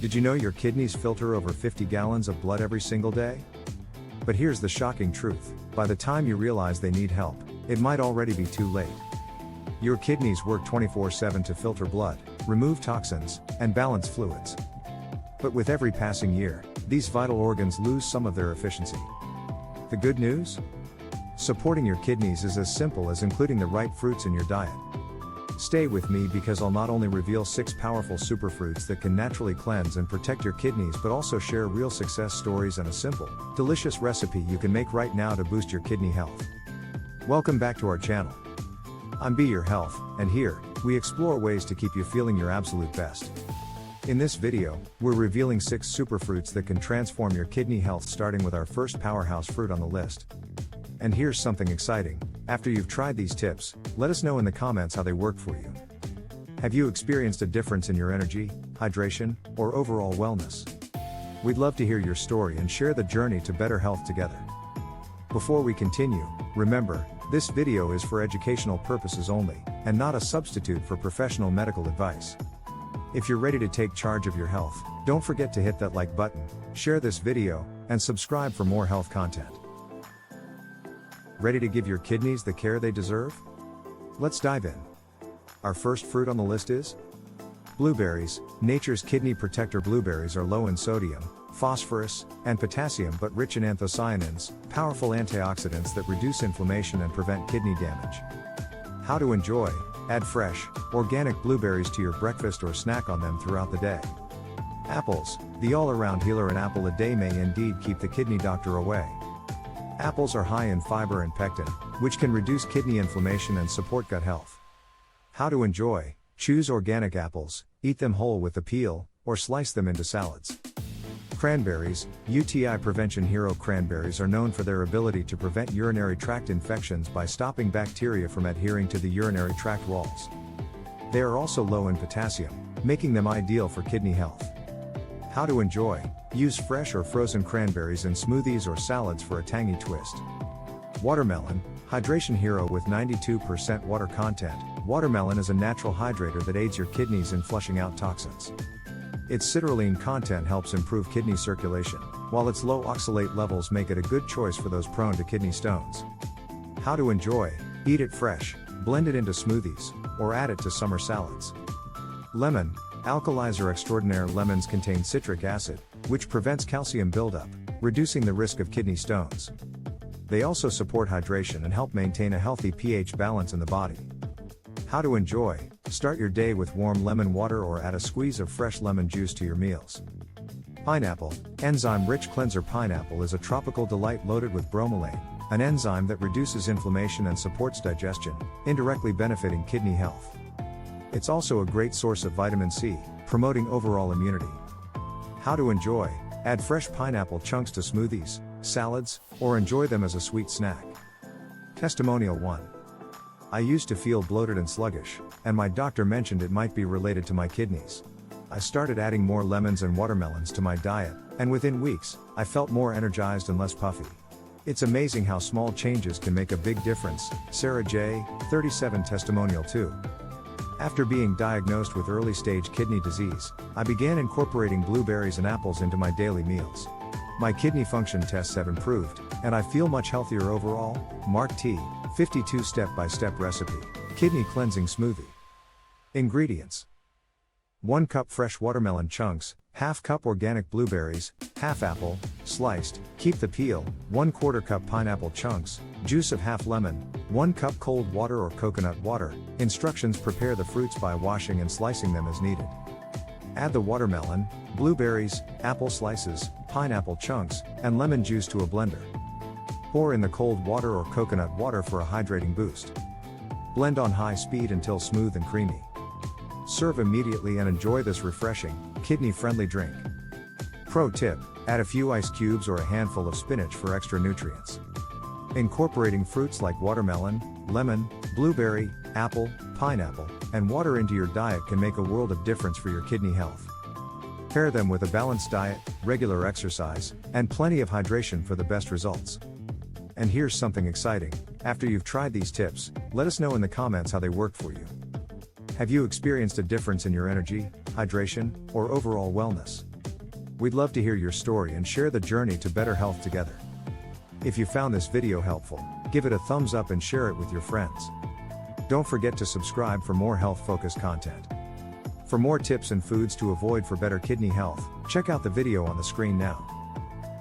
Did you know your kidneys filter over 50 gallons of blood every single day? But here's the shocking truth: by the time you realize they need help, it might already be too late. Your kidneys work 24/7 to filter blood, remove toxins, and balance fluids. But with every passing year, these vital organs lose some of their efficiency. The good news? Supporting your kidneys is as simple as including the right fruits in your diet. Stay with me because I'll not only reveal 6 powerful superfruits that can naturally cleanse and protect your kidneys, but also share real success stories and a simple, delicious recipe you can make right now to boost your kidney health. Welcome back to our channel. I'm Be Your Health, and here, we explore ways to keep you feeling your absolute best. In this video, we're revealing 6 superfruits that can transform your kidney health, starting with our first powerhouse fruit on the list. And here's something exciting: after you've tried these tips, let us know in the comments how they work for you. Have you experienced a difference in your energy, hydration, or overall wellness? We'd love to hear your story and share the journey to better health together. Before we continue, remember, this video is for educational purposes only, and not a substitute for professional medical advice. If you're ready to take charge of your health, don't forget to hit that like button, share this video, and subscribe for more health content. Ready to give your kidneys the care they deserve? Let's dive in. Our first fruit on the list is blueberries. Nature's kidney protector. Blueberries are low in sodium, phosphorus, and potassium, but rich in anthocyanins, powerful antioxidants that reduce inflammation and prevent kidney damage. How to enjoy: add fresh, organic blueberries to your breakfast or snack on them throughout the day. Apples, the all-around healer. An apple a day may indeed keep the kidney doctor away. Apples are high in fiber and pectin, which can reduce kidney inflammation and support gut health. How to enjoy: choose organic apples, eat them whole with the peel, or slice them into salads. Cranberries, UTI prevention hero. Cranberries are known for their ability to prevent urinary tract infections by stopping bacteria from adhering to the urinary tract walls. They are also low in potassium, making them ideal for kidney health. How to enjoy: use fresh or frozen cranberries in smoothies or salads for a tangy twist. Watermelon, hydration hero with 92% water content. Watermelon is a natural hydrator that aids your kidneys in flushing out toxins. Its citrulline content helps improve kidney circulation, while its low oxalate levels make it a good choice for those prone to kidney stones. How to enjoy: eat it fresh, blend it into smoothies, or add it to summer salads. Lemon, alkalizer extraordinaire. Lemons contain citric acid, which prevents calcium buildup, reducing the risk of kidney stones. They also support hydration and help maintain a healthy pH balance in the body. How to enjoy: start your day with warm lemon water or add a squeeze of fresh lemon juice to your meals. Pineapple, enzyme-rich cleanser. Pineapple is a tropical delight loaded with bromelain, an enzyme that reduces inflammation and supports digestion, indirectly benefiting kidney health. It's also a great source of vitamin C, promoting overall immunity. How to enjoy: add fresh pineapple chunks to smoothies, salads, or enjoy them as a sweet snack. Testimonial 1. I used to feel bloated and sluggish, and my doctor mentioned it might be related to my kidneys. I started adding more lemons and watermelons to my diet, and within weeks, I felt more energized and less puffy. It's amazing how small changes can make a big difference. Sarah J., 37. Testimonial 2. After being diagnosed with early-stage kidney disease, I began incorporating blueberries and apples into my daily meals. My kidney function tests have improved, and I feel much healthier overall. Mark T., 52. Step-by-step recipe: kidney cleansing smoothie. Ingredients: 1 cup fresh watermelon chunks, ½ cup organic blueberries, ½ apple, sliced, keep the peel, 1/4 cup pineapple chunks, juice of ½ lemon, 1 cup cold water or coconut water. Instructions: prepare the fruits by washing and slicing them as needed. Add the watermelon, blueberries, apple slices, pineapple chunks, and lemon juice to a blender. Pour in the cold water or coconut water for a hydrating boost. Blend on high speed until smooth and creamy. Serve immediately and enjoy this refreshing, kidney-friendly drink. Pro tip: add a few ice cubes or a handful of spinach for extra nutrients. Incorporating fruits like watermelon, lemon, blueberry, apple, pineapple, and water into your diet can make a world of difference for your kidney health. Pair them with a balanced diet, regular exercise, and plenty of hydration for the best results. And here's something exciting: after you've tried these tips, let us know in the comments how they work for you. Have you experienced a difference in your energy, hydration, or overall wellness? We'd love to hear your story and share the journey to better health together. If you found this video helpful, give it a thumbs up and share it with your friends. Don't forget to subscribe for more health-focused content. For more tips and foods to avoid for better kidney health, check out the video on the screen now.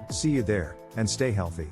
See you there, and stay healthy.